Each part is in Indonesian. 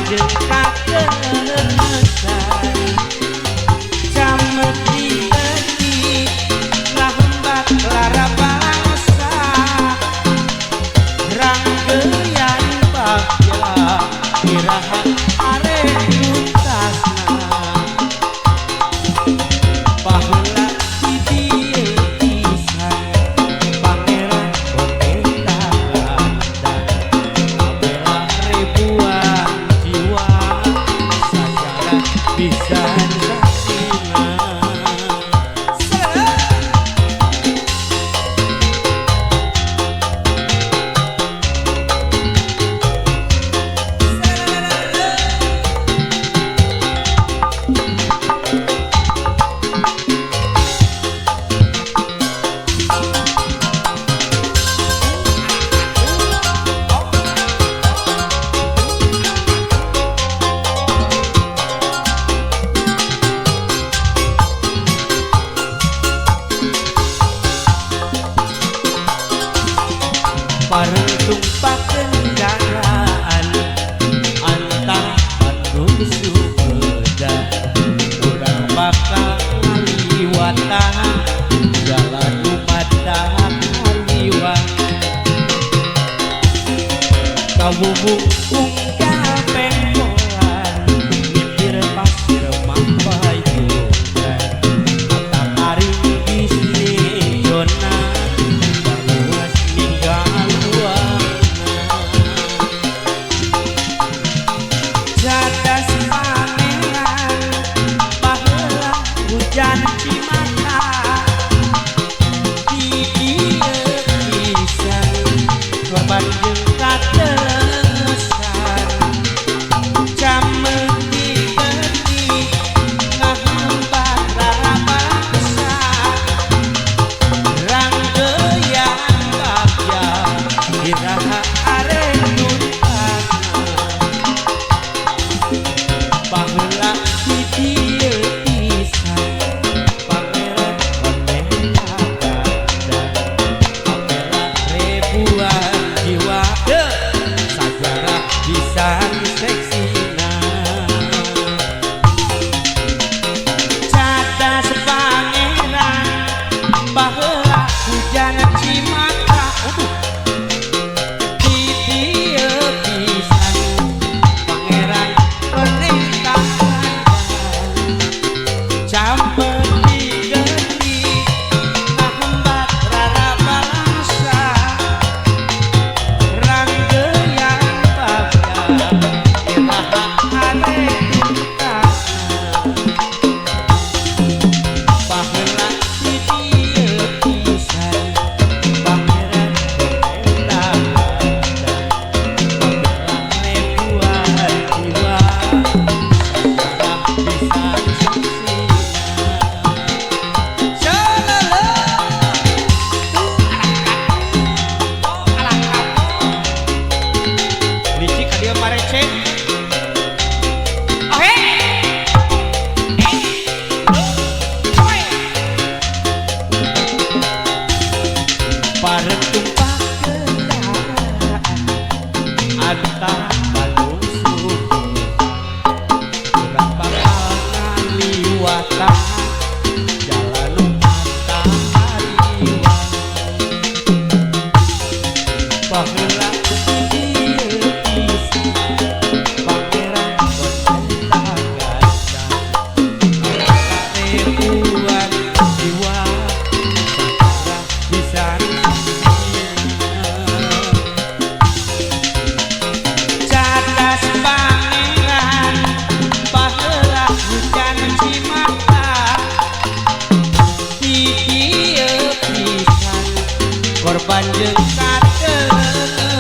jeung kakenesan jamet diberi ngahembat lara bangsa ranggeyan bagja iraha are tuntasna baheula di dieu pisan pangeran boneka abela ribuan jiwa sajarah bisa saksina. Bareng tumpah kendaraan antara Bandung Sumedang urang bakal ngaliwatan jalan lumadah ngaliwat kawubung pengkolan bibir pasir mampayuran mata taring bisnis zona baluas ninggal jadas pangeran baheula hujan cimata di dieu pisan korban jeung katesan jamet diberi ngahembat lara bangsa ranggeyan bagja iraha are tuntasna baheula di dieu pisan pangeran boneka abela ribuan jiwa sajarah pisan seksina cadas pangeran baheula hujan cimata di dieu pisan pangeran boneka jamet diberi ngahembat lara bangsa ranggeyan bagja iraha are tuntasna baheula di dieu pisan pangeran boneka abela ribuan jiwa sajarah pisan seksina. Licik ka dieu marece. Bareng tumpah kendaraan antara Bandung Sumedang urang bakal ngaliwatan jalan lumadah ngaliwat baheula di dieu pisan pangeran boneka abela ribuan jiwa sajarah pisan cadas pangeran baheula hujan cimata di dieu pisan korban jeung katesan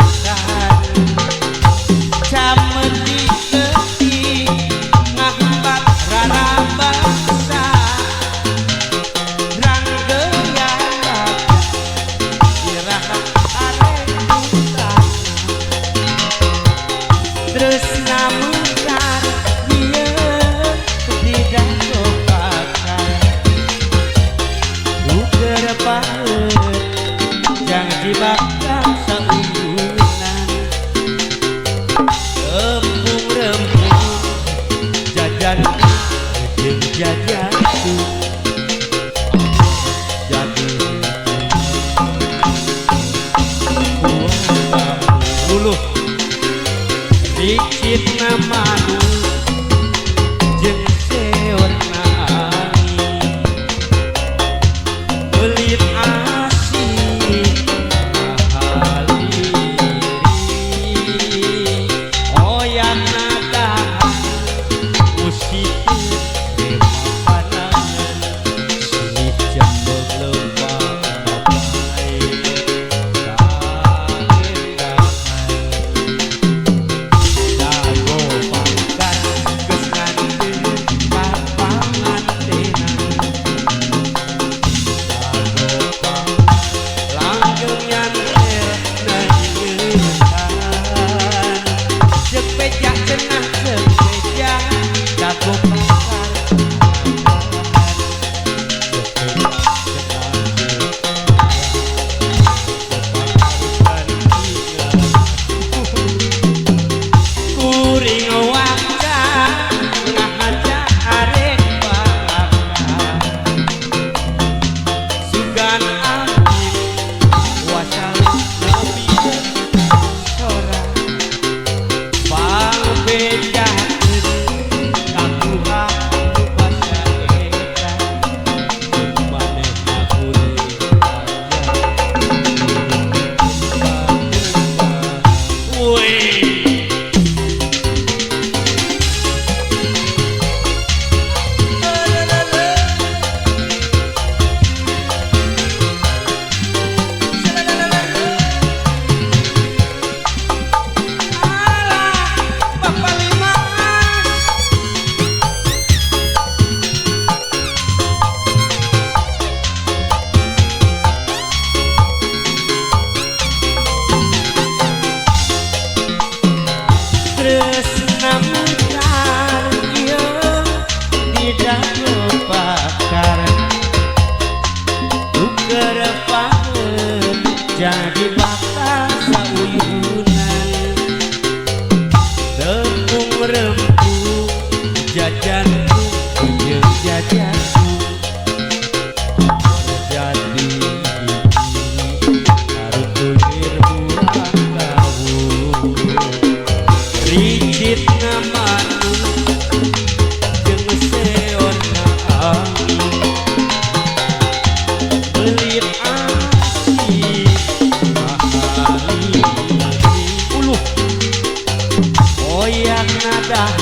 mudah